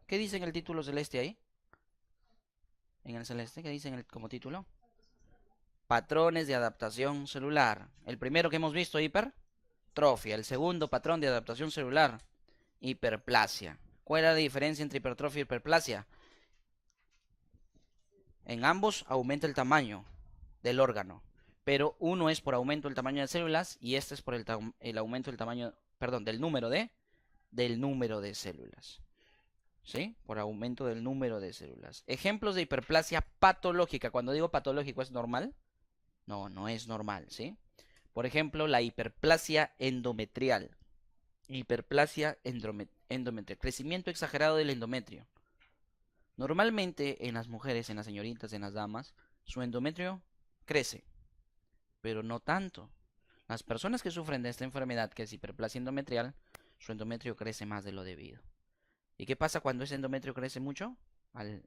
¿Qué dice en el título celeste ahí? En el celeste, ¿qué dice como título? Patrones de adaptación celular. El primero que hemos visto, hipertrofia. El segundo patrón de adaptación celular, hiperplasia. ¿Cuál es la diferencia entre hipertrofia y hiperplasia? En ambos aumenta el tamaño del órgano, pero uno es por aumento del tamaño de células y este es por el aumento del tamaño, perdón, del número de células. ¿Sí? Por aumento del número de células. Ejemplos de hiperplasia patológica. Cuando digo patológico, ¿es normal? No, no es normal, ¿sí? Por ejemplo, la hiperplasia endometrial. Hiperplasia endometrial. Crecimiento exagerado del endometrio. Normalmente en las mujeres, en las señoritas, en las damas, su endometrio crece, pero no tanto. Las personas que sufren de esta enfermedad, que es hiperplasia endometrial, su endometrio crece más de lo debido. ¿Y qué pasa cuando ese endometrio crece mucho? Al,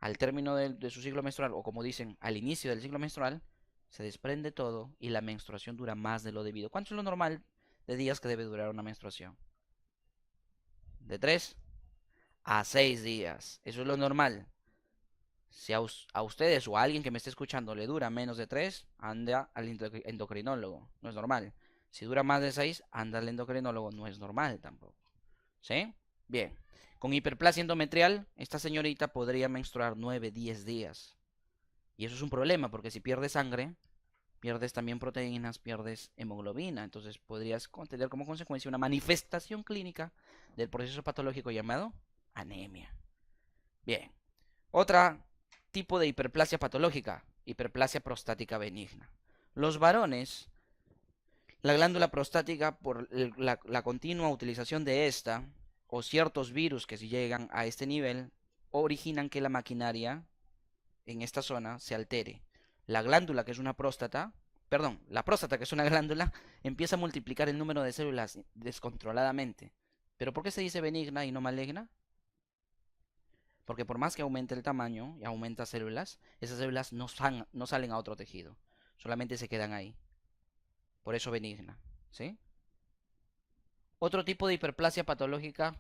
al término de su ciclo menstrual, o como dicen, al inicio del ciclo menstrual, se desprende todo y la menstruación dura más de lo debido. ¿Cuánto es lo normal de días que debe durar una menstruación? De 3 a 6 días. Eso es lo normal. Si a ustedes o a alguien que me esté escuchando le dura menos de 3, anda al endocrinólogo. No es normal. Si dura más de 6, anda al endocrinólogo. No es normal tampoco. ¿Sí? Bien. Con hiperplasia endometrial, esta señorita podría menstruar 9, 10 días. Y eso es un problema porque si pierdes sangre, pierdes también proteínas, pierdes hemoglobina. Entonces podrías tener como consecuencia una manifestación clínica del proceso patológico llamado anemia. Bien. Otra tipo de hiperplasia patológica, hiperplasia prostática benigna. Los varones, la glándula prostática, por la continua utilización de esta, o ciertos virus que si llegan a este nivel, originan que la maquinaria en esta zona se altere. La glándula, que es una próstata, perdón, la próstata, que es una glándula, empieza a multiplicar el número de células descontroladamente. ¿Pero por qué se dice benigna y no maligna? Porque por más que aumente el tamaño y aumenta células, esas células no salen a otro tejido, solamente se quedan ahí. Por eso benigna, ¿sí? Otro tipo de hiperplasia patológica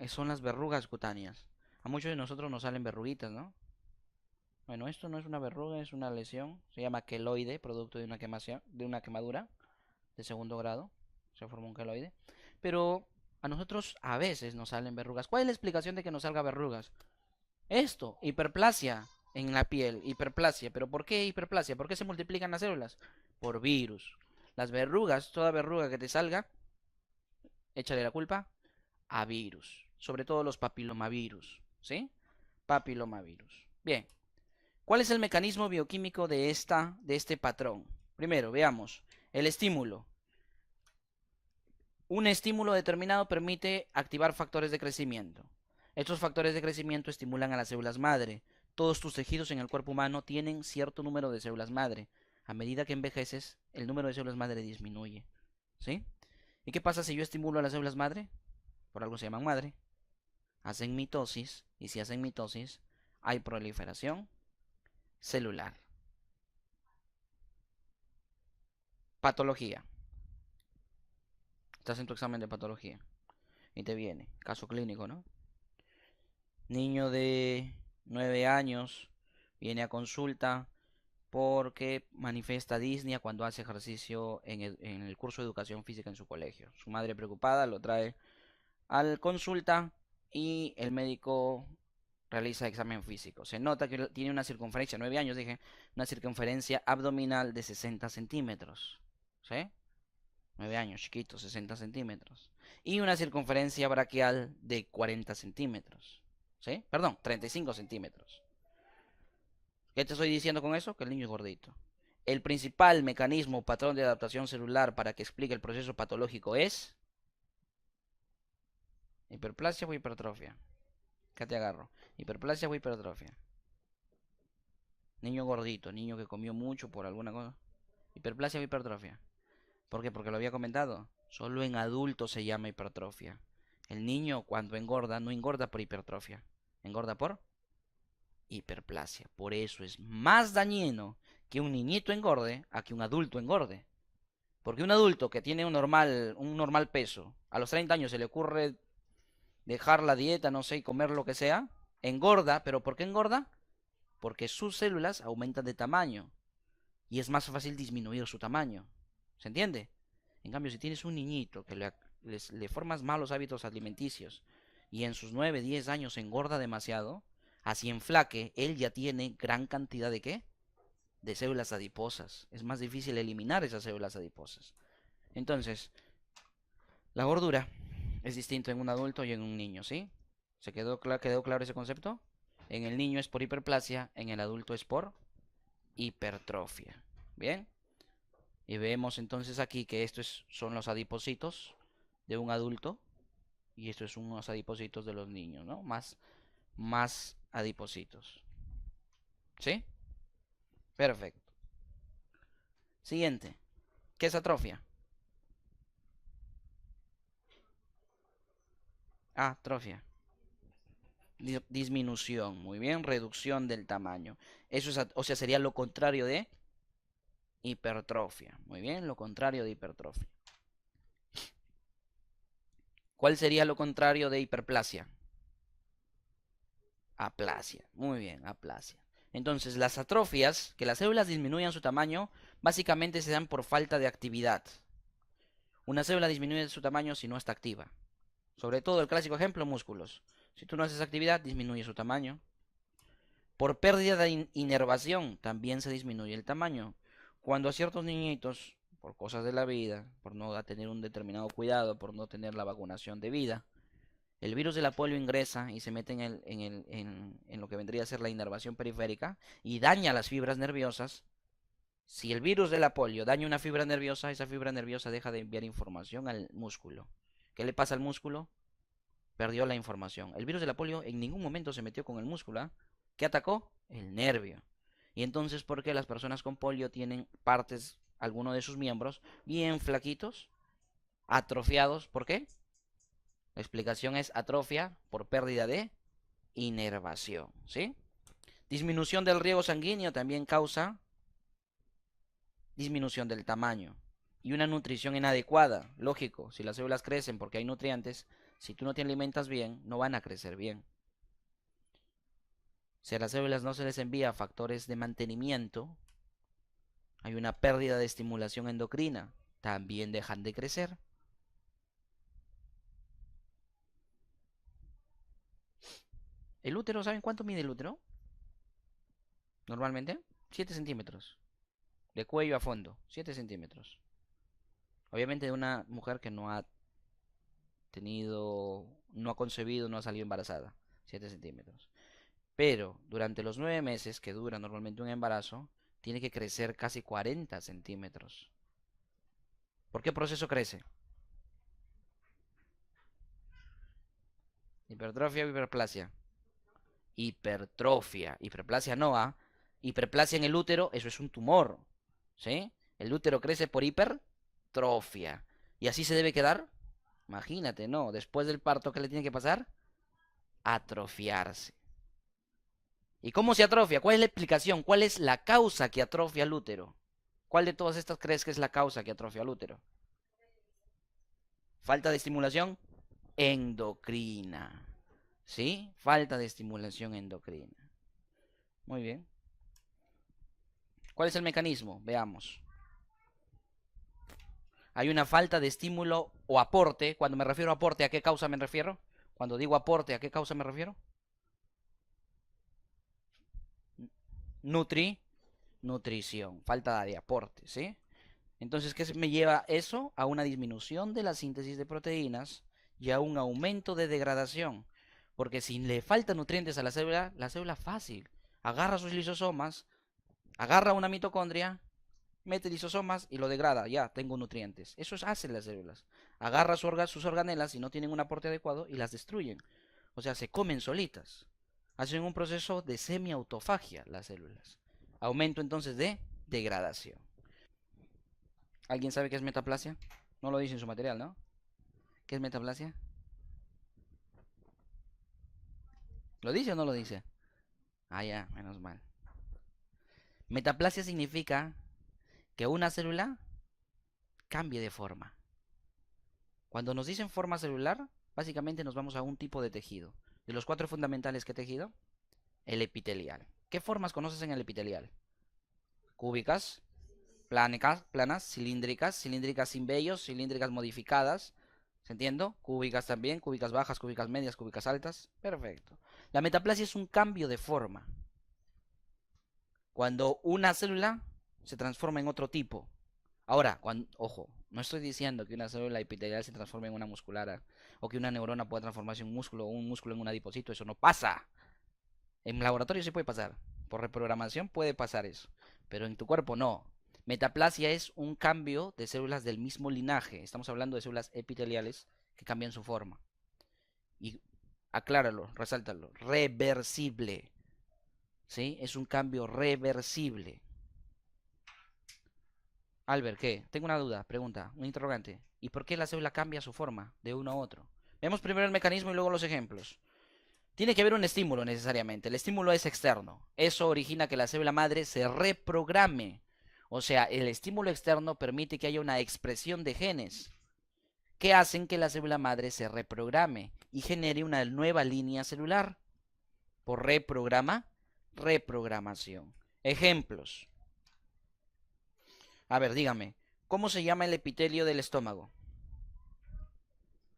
son las verrugas cutáneas. A muchos de nosotros nos salen verruguitas, ¿no? Bueno, esto no es una verruga, es una lesión. Se llama queloide, producto de una quemación, de una quemadura de segundo grado. Se forma un queloide. Pero a nosotros a veces nos salen verrugas. ¿Cuál es la explicación de que nos salga verrugas? Esto, hiperplasia en la piel, hiperplasia. ¿Pero por qué hiperplasia? ¿Por qué se multiplican las células? Por virus. Las verrugas, toda verruga que te salga, échale la culpa a virus. Sobre todo los papilomavirus, ¿sí? Papilomavirus. Bien, ¿cuál es el mecanismo bioquímico de este patrón? Primero, veamos, el estímulo. Un estímulo determinado permite activar factores de crecimiento. Estos factores de crecimiento estimulan a las células madre. Todos tus tejidos en el cuerpo humano tienen cierto número de células madre. A medida que envejeces, el número de células madre disminuye. ¿Sí? ¿Y qué pasa si yo estimulo a las células madre? Por algo se llaman madre. Hacen mitosis. Y si hacen mitosis, hay proliferación celular. Patología. Estás en tu examen de patología. Y te viene. Caso clínico, ¿no? Niño de 9 años viene a consulta porque manifiesta disnea cuando hace ejercicio en el curso de educación física en su colegio. Su madre preocupada lo trae al consulta y el médico realiza examen físico. Se nota que tiene una circunferencia, 9 años dije, una circunferencia abdominal de 60 centímetros. ¿Sí? 9 años, chiquito, 60 centímetros. Y una circunferencia braquial de 40 centímetros. ¿Sí? Perdón, 35 centímetros. ¿Qué te estoy diciendo con eso? Que el niño es gordito. El principal mecanismo o patrón de adaptación celular para que explique el proceso patológico es hiperplasia o hipertrofia. ¿Qué te agarro? Hiperplasia o hipertrofia. Niño gordito, niño que comió mucho por alguna cosa. Hiperplasia o hipertrofia. ¿Por qué? Porque lo había comentado. Solo en adultos se llama hipertrofia. El niño cuando engorda no engorda por hipertrofia. Engorda por hiperplasia. Por eso es más dañino que un niñito engorde a que un adulto engorde. Porque un adulto que tiene un normal peso, a los 30 años se le ocurre dejar la dieta, no sé, y comer lo que sea, engorda. ¿Pero por qué engorda? Porque sus células aumentan de tamaño y es más fácil disminuir su tamaño. ¿Se entiende? En cambio, si tienes un niñito que le formas malos hábitos alimenticios y en sus 9, 10 años engorda demasiado, así enflaque, él ya tiene gran cantidad de ¿qué? De células adiposas. Es más difícil eliminar esas células adiposas. Entonces, la gordura es distinto en un adulto y en un niño, ¿sí? ¿Quedó claro ese concepto? En el niño es por hiperplasia, en el adulto es por hipertrofia. ¿Bien? Y vemos entonces aquí que estos son los adipocitos de un adulto y estos son unos adipocitos de los niños, ¿no? Más adipocitos. ¿Sí? Perfecto. Siguiente. ¿Qué es atrofia? Atrofia. Disminución. Muy bien. Reducción del tamaño. Eso es, o sea, sería lo contrario de hipertrofia. Muy bien. Lo contrario de hipertrofia. ¿Cuál sería lo contrario de hiperplasia? Aplasia. Muy bien, aplasia. Entonces, las atrofias, que las células disminuyan su tamaño, básicamente se dan por falta de actividad. Una célula disminuye su tamaño si no está activa. Sobre todo el clásico ejemplo, músculos. Si tú no haces actividad, disminuye su tamaño. Por pérdida de inervación, también se disminuye el tamaño. Cuando a ciertos niñitos, por cosas de la vida, por no tener un determinado cuidado, por no tener la vacunación debida, el virus de la polio ingresa y se mete en lo que vendría a ser la inervación periférica y daña las fibras nerviosas. Si el virus de la polio daña una fibra nerviosa, esa fibra nerviosa deja de enviar información al músculo. ¿Qué le pasa al músculo? Perdió la información. El virus de la polio en ningún momento se metió con el músculo, ¿ah? ¿Qué atacó? El nervio. Y entonces, ¿por qué las personas con polio tienen partes, algunos de sus miembros, bien flaquitos, atrofiados? ¿Por qué? La explicación es atrofia por pérdida de inervación, ¿sí? Disminución del riego sanguíneo también causa disminución del tamaño. Y una nutrición inadecuada, lógico, si las células crecen porque hay nutrientes, si tú no te alimentas bien, no van a crecer bien. Si a las células no se les envía factores de mantenimiento, hay una pérdida de estimulación endocrina, también dejan de crecer. El útero, ¿saben cuánto mide el útero? Normalmente, 7 centímetros. De cuello a fondo, 7 centímetros. Obviamente de una mujer que no ha tenido, no ha concebido, no ha salido embarazada, 7 centímetros. Pero durante los 9 meses que dura normalmente un embarazo, tiene que crecer casi 40 centímetros. ¿Por qué proceso crece? Hipertrofia o hiperplasia. Hipertrofia. Hiperplasia no, ¿ah? Hiperplasia en el útero, eso es un tumor. ¿Sí? El útero crece por hipertrofia. ¿Y así se debe quedar? Imagínate, ¿no? Después del parto, ¿qué le tiene que pasar? Atrofiarse. ¿Y cómo se atrofia? ¿Cuál es la explicación? ¿Cuál es la causa que atrofia el útero? ¿Cuál de todas estas crees que es la causa que atrofia el útero? Falta de estimulación endocrina. ¿Sí? Falta de estimulación endocrina. Muy bien. ¿Cuál es el mecanismo? Veamos. Hay una falta de estímulo o aporte. Cuando me refiero a aporte, ¿a qué causa me refiero? Cuando digo aporte, ¿a qué causa me refiero? Nutrición. Falta de aporte, ¿sí? Entonces, ¿qué me lleva eso? A una disminución de la síntesis de proteínas y a un aumento de degradación. Porque si le faltan nutrientes a la célula fácil agarra sus lisosomas, agarra una mitocondria, mete lisosomas y lo degrada. Ya, tengo nutrientes. Eso hacen las células. Agarra sus organelas y no tienen un aporte adecuado y las destruyen. O sea, se comen solitas. Hacen un proceso de semiautofagia las células. Aumento entonces de degradación. ¿Alguien sabe qué es metaplasia? No lo dice en su material, ¿no? ¿Qué es metaplasia? ¿Lo dice o no lo dice? Ah, ya, menos mal. Metaplasia significa que una célula cambie de forma. Cuando nos dicen forma celular, Básicamente nos vamos a un tipo de tejido. De los 4 fundamentales, ¿qué tejido? El epitelial. ¿Qué formas conoces en el epitelial? Cúbicas, planas, cilíndricas, cilíndricas sin vellos, cilíndricas modificadas. ¿Se entiende? Cúbicas también, cúbicas bajas, cúbicas medias, cúbicas altas. Perfecto. La metaplasia es un cambio de forma. Cuando una célula se transforma en otro tipo. Ahora, ojo, no estoy diciendo que una célula epitelial se transforme en una muscular o que una neurona pueda transformarse en un músculo o un músculo en un adipocito. Eso no pasa. En laboratorio sí puede pasar. Por reprogramación puede pasar eso. Pero en tu cuerpo no. Metaplasia es un cambio de células del mismo linaje. Estamos hablando de células epiteliales que cambian su forma. Y acláralo, resáltalo. Reversible. ¿Sí? Es un cambio reversible. Albert, ¿qué? Tengo una duda, pregunta, un interrogante. ¿Y por qué la célula cambia su forma de uno a otro? Vemos primero el mecanismo y luego los ejemplos. Tiene que haber un estímulo necesariamente. El estímulo es externo. Eso origina que la célula madre se reprograme. O sea, el estímulo externo permite que haya una expresión de genes que hacen que la célula madre se reprograme y genere una nueva línea celular. Por reprogramación. Ejemplos. A ver, dígame, ¿cómo se llama el epitelio del estómago?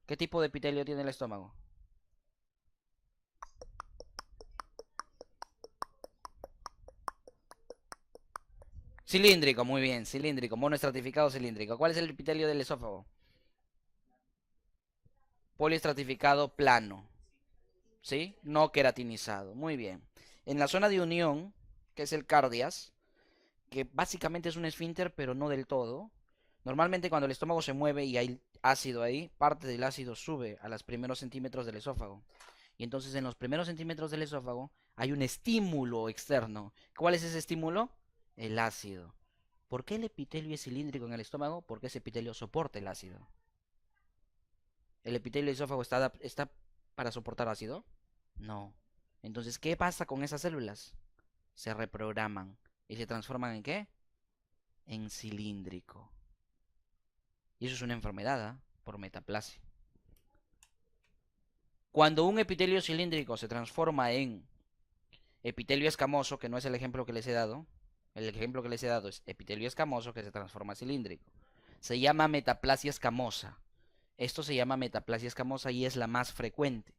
¿Qué tipo de epitelio tiene el estómago? Cilíndrico, muy bien, cilíndrico, monoestratificado cilíndrico. ¿Cuál es el epitelio del esófago? Poliestratificado plano, ¿sí? No queratinizado, muy bien. En la zona de unión, que es el cardias, que básicamente es un esfínter, pero no del todo. Normalmente cuando el estómago se mueve y hay ácido ahí, parte del ácido sube a los primeros centímetros del esófago. Y entonces en los primeros centímetros del esófago hay un estímulo externo. ¿Cuál es ese estímulo? El ácido. ¿Por qué el epitelio es cilíndrico en el estómago? Porque ese epitelio soporta el ácido. ¿El epitelio del esófago está para soportar ácido? No. Entonces, ¿qué pasa con esas células? Se reprograman. ¿Y se transforman en qué? En cilíndrico. Y eso es una enfermedad, ¿eh? Por metaplasia. Cuando un epitelio cilíndrico se transforma en epitelio escamoso, que no es el ejemplo que les he dado, el ejemplo que les he dado es epitelio escamoso que se transforma en cilíndrico. Se llama metaplasia escamosa. Esto se llama metaplasia escamosa y es la más frecuente.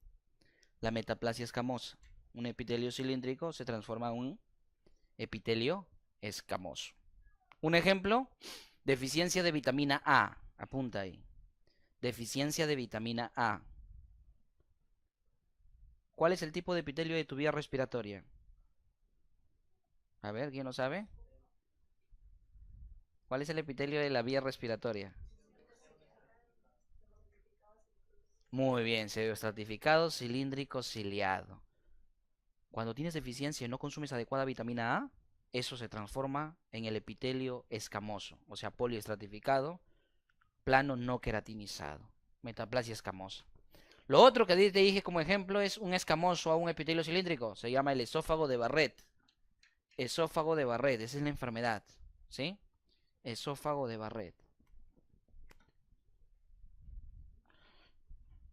La metaplasia escamosa. Un epitelio cilíndrico se transforma en un epitelio escamoso. Un ejemplo, deficiencia de vitamina A. Apunta ahí. Deficiencia de vitamina A. ¿Cuál es el tipo de epitelio de tu vía respiratoria? A ver, ¿quién lo sabe? ¿Cuál es el epitelio de la vía respiratoria? Muy bien, pseudoestratificado, cilíndrico, ciliado. Cuando tienes deficiencia y no consumes adecuada vitamina A, eso se transforma en el epitelio escamoso, o sea, poliestratificado, plano no queratinizado, metaplasia escamosa. Lo otro que te dije como ejemplo es un escamoso a un epitelio cilíndrico, se llama el esófago de Barrett. Esófago de Barrett, esa es la enfermedad, ¿sí? Esófago de Barrett.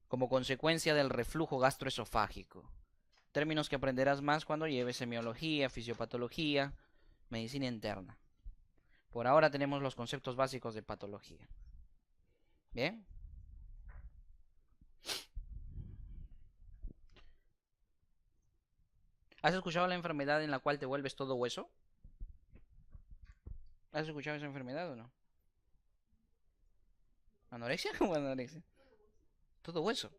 Como consecuencia del reflujo gastroesofágico. Términos que aprenderás más cuando lleves semiología, fisiopatología, medicina interna. Por ahora tenemos los conceptos básicos de patología. ¿Bien? ¿Has escuchado la enfermedad en la cual te vuelves todo hueso? ¿Has escuchado esa enfermedad o no? ¿Anorexia? ¿Cómo anorexia? Todo hueso.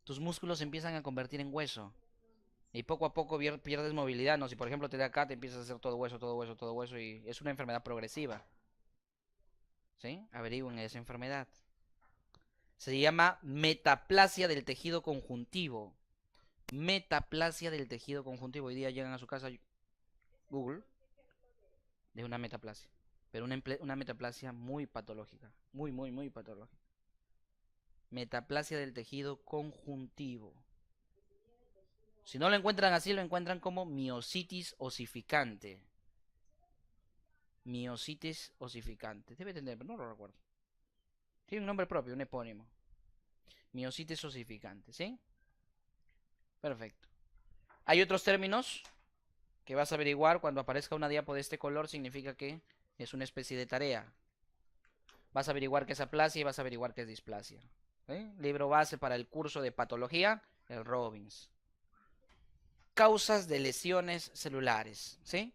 Tus músculos se empiezan a convertir en hueso. Y poco a poco pierdes movilidad, ¿no? Si por ejemplo te da acá, te empiezas a hacer todo hueso, todo hueso, todo hueso. Y es una enfermedad progresiva. ¿Sí? Averigüen esa enfermedad. Se llama metaplasia del tejido conjuntivo. Metaplasia del tejido conjuntivo. Hoy día llegan a su casa Google de una metaplasia. Pero una metaplasia muy patológica. Muy, muy, muy patológica. Metaplasia del tejido conjuntivo. Si no lo encuentran así, lo encuentran como miositis osificante. Miositis osificante. Debe tener, pero no lo recuerdo. Tiene un nombre propio, un epónimo. Miocitis osificante, ¿sí? Perfecto. Hay otros términos que vas a averiguar cuando aparezca una diapo de este color, significa que es una especie de tarea. Vas a averiguar qué es aplasia y vas a averiguar qué es displasia. ¿Sí? Libro base para el curso de patología, el Robbins. Causas de lesiones celulares, ¿sí?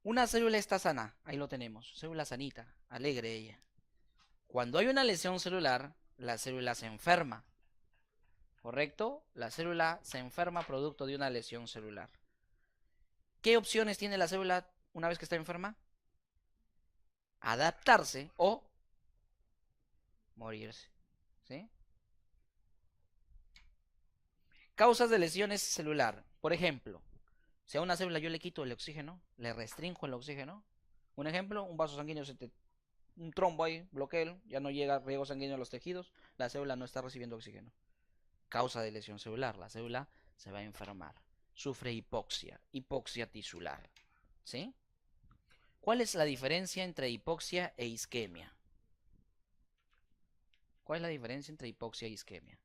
Una célula está sana, ahí lo tenemos, célula sanita, alegre ella. Cuando hay una lesión celular, la célula se enferma, ¿correcto? La célula se enferma producto de una lesión celular. ¿Qué opciones tiene la célula una vez que está enferma? Adaptarse o morirse, ¿sí? Causas de lesiones celular. Por ejemplo, si a una célula yo le quito el oxígeno, le restringo el oxígeno. Un ejemplo, un vaso sanguíneo un trombo ahí, bloqueo, ya no llega riego sanguíneo a los tejidos, la célula no está recibiendo oxígeno. Causa de lesión celular, la célula se va a enfermar. Sufre hipoxia, hipoxia tisular. ¿Sí? ¿Cuál es la diferencia entre hipoxia e isquemia? ¿Cuál es la diferencia entre hipoxia e isquemia?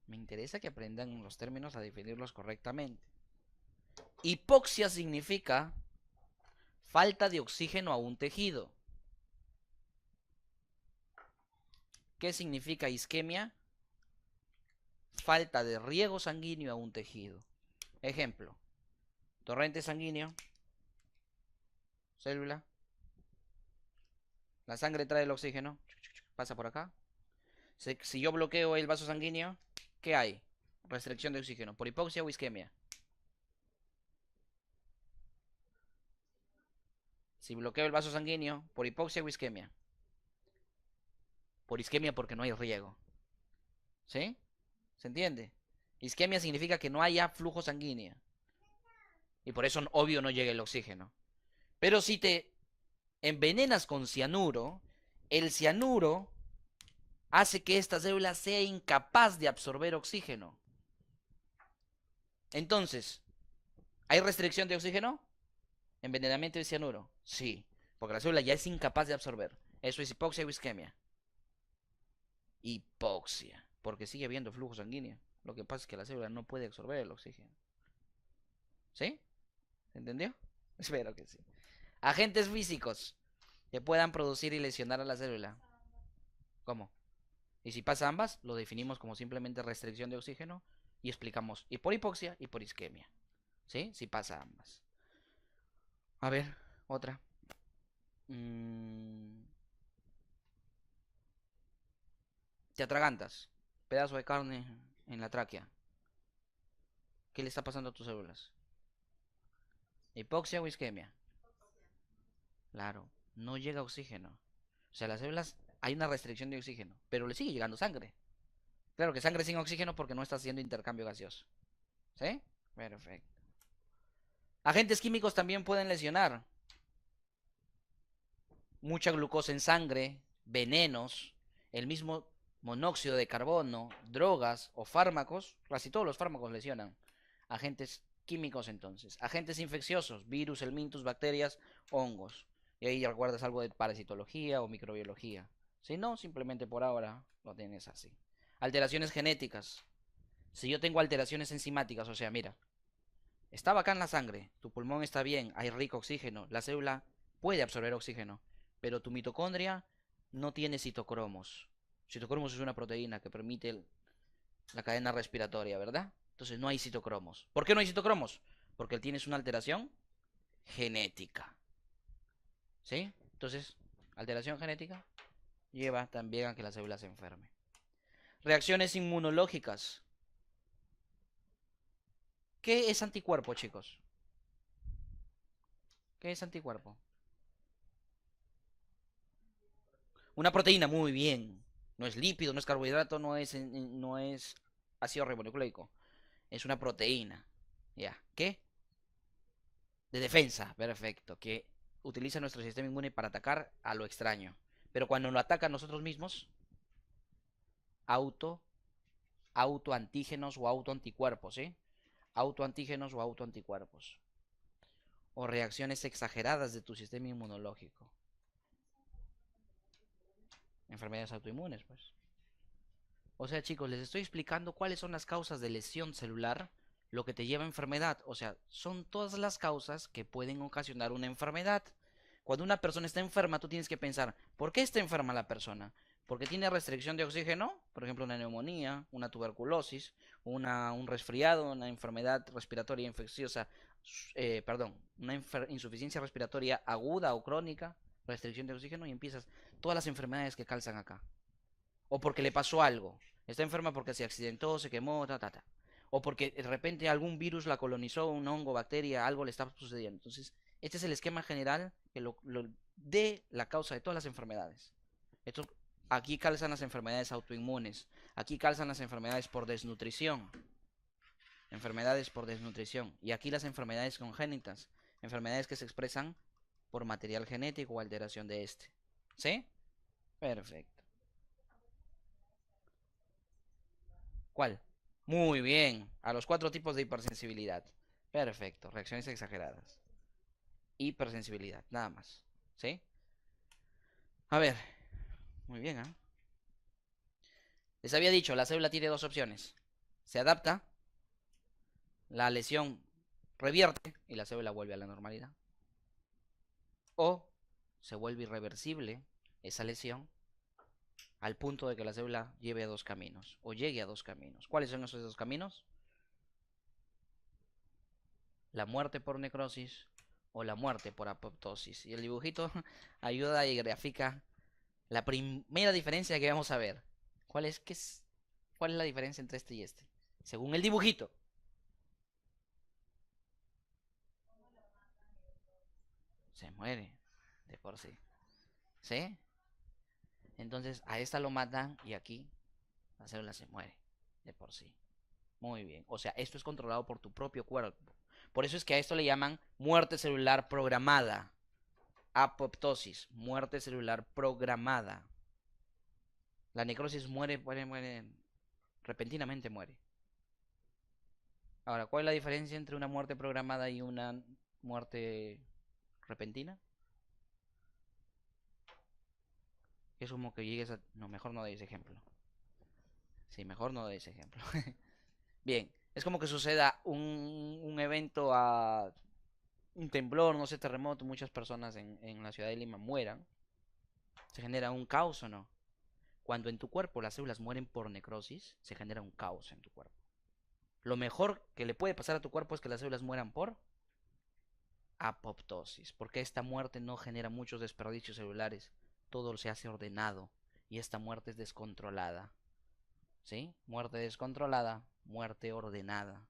Me interesa que aprendan los términos a definirlos correctamente. Hipoxia significa falta de oxígeno a un tejido. ¿Qué significa isquemia? Falta de riego sanguíneo a un tejido. Ejemplo, torrente sanguíneo, célula, la sangre trae el oxígeno, pasa por acá. Si yo bloqueo el vaso sanguíneo, ¿qué hay? Restricción de oxígeno, por hipoxia o isquemia. Si bloqueo el vaso sanguíneo, por hipoxia o isquemia. Por isquemia porque no hay riego. ¿Sí? ¿Se entiende? Isquemia significa que no haya flujo sanguíneo. Y por eso, obvio, no llega el oxígeno. Pero si te envenenas con cianuro, el cianuro hace que esta célula sea incapaz de absorber oxígeno. Entonces, ¿hay restricción de oxígeno? ¿Envenenamiento de cianuro? Sí, porque la célula ya es incapaz de absorber. Eso es hipoxia o isquemia. Hipoxia, porque sigue habiendo flujo sanguíneo. Lo que pasa es que la célula no puede absorber el oxígeno. ¿Sí? ¿Se entendió? Espero que sí. Agentes físicos que puedan producir y lesionar a la célula. ¿Cómo? Y si pasa ambas, lo definimos como simplemente restricción de oxígeno y explicamos y por hipoxia y por isquemia. ¿Sí? Si pasa ambas. A ver, otra. Mm, te atragantas. Pedazo de carne en la tráquea. ¿Qué le está pasando a tus células? ¿Hipoxia o isquemia? Claro, no llega oxígeno. O sea, las células hay una restricción de oxígeno, pero le sigue llegando sangre. Claro que sangre sin oxígeno porque no está haciendo intercambio gaseoso. ¿Sí? Perfecto. Agentes químicos también pueden lesionar. Mucha glucosa en sangre, venenos, el mismo monóxido de carbono, drogas o fármacos, casi todos los fármacos lesionan. Agentes químicos entonces. Agentes infecciosos, virus, helmintos, bacterias, hongos. Y ahí ya recuerdas algo de parasitología o microbiología. Si no, simplemente por ahora lo tienes así. Alteraciones genéticas. Si yo tengo alteraciones enzimáticas, o sea, mira, está bacán la sangre, tu pulmón está bien, hay rico oxígeno, la célula puede absorber oxígeno, pero tu mitocondria no tiene citocromos. Citocromos es una proteína que permite la cadena respiratoria, ¿verdad? Entonces no hay citocromos. ¿Por qué no hay citocromos? Porque tienes una alteración genética. ¿Sí? Entonces, alteración genética lleva también a que la célula se enferme. Reacciones inmunológicas. ¿Qué es anticuerpo, chicos? ¿Qué es anticuerpo? Una proteína, muy bien. No es lípido, no es carbohidrato, no es ácido ribonucleico. Es una proteína. ¿Ya? ¿Qué? De defensa, perfecto. Que utiliza nuestro sistema inmune para atacar a lo extraño. Pero cuando lo ataca a nosotros mismos, auto, autoantígenos o autoanticuerpos, ¿sí? Autoantígenos o autoanticuerpos. O reacciones exageradas de tu sistema inmunológico. Enfermedades autoinmunes, pues. O sea, chicos, les estoy explicando cuáles son las causas de lesión celular, lo que te lleva a enfermedad. O sea, son todas las causas que pueden ocasionar una enfermedad. Cuando una persona está enferma, tú tienes que pensar, ¿por qué está enferma la persona? ¿Porque tiene restricción de oxígeno? Por ejemplo, una neumonía, una tuberculosis, un resfriado, una enfermedad respiratoria infecciosa, perdón, una insuficiencia respiratoria aguda o crónica, restricción de oxígeno y empiezas todas las enfermedades que calzan acá. O porque le pasó algo. Está enferma porque se accidentó, se quemó, ta, ta, ta. O porque de repente algún virus la colonizó, un hongo, bacteria, algo le está sucediendo. Entonces, este es el esquema general que de la causa de todas las enfermedades. Esto, aquí calzan las enfermedades autoinmunes. Aquí calzan las enfermedades por desnutrición. Enfermedades por desnutrición. Y aquí las enfermedades congénitas. Enfermedades que se expresan por material genético o alteración de este. ¿Sí? Perfecto. ¿Cuál? Muy bien. A los 4 tipos de hipersensibilidad. Perfecto. Reacciones exageradas. Hipersensibilidad. Nada más. ¿Sí? A ver. Muy bien, ¿ah? Les había dicho, la célula tiene dos opciones. Se adapta, la lesión revierte y la célula vuelve a la normalidad. O se vuelve irreversible esa lesión al punto de que la célula lleve a dos caminos o llegue a dos caminos. ¿Cuáles son esos dos caminos? La muerte por necrosis o la muerte por apoptosis. Y el dibujito ayuda y grafica la primera diferencia que vamos a ver. ¿Cuál es la diferencia entre este y este? Según el dibujito. Se muere de por sí. ¿Sí? Entonces a esta lo matan y aquí la célula se muere de por sí. Muy bien. O sea, esto es controlado por tu propio cuerpo. Por eso es que a esto le llaman muerte celular programada. Apoptosis, muerte celular programada. La necrosis muere, repentinamente muere. Ahora, ¿cuál es la diferencia entre una muerte programada y una muerte repentina? Es como que llegues a... No, mejor no deis ejemplo. Sí, mejor no deis ejemplo. Bien, es como que suceda un evento a... Un temblor, no sé, terremoto, muchas personas en la ciudad de Lima mueran. Se genera un caos o no. Cuando en tu cuerpo las células mueren por necrosis, se genera un caos en tu cuerpo. Lo mejor que le puede pasar a tu cuerpo es que las células mueran por apoptosis, porque esta muerte no genera muchos desperdicios celulares, todo se hace ordenado y esta muerte es descontrolada. ¿Sí? Muerte descontrolada, muerte ordenada.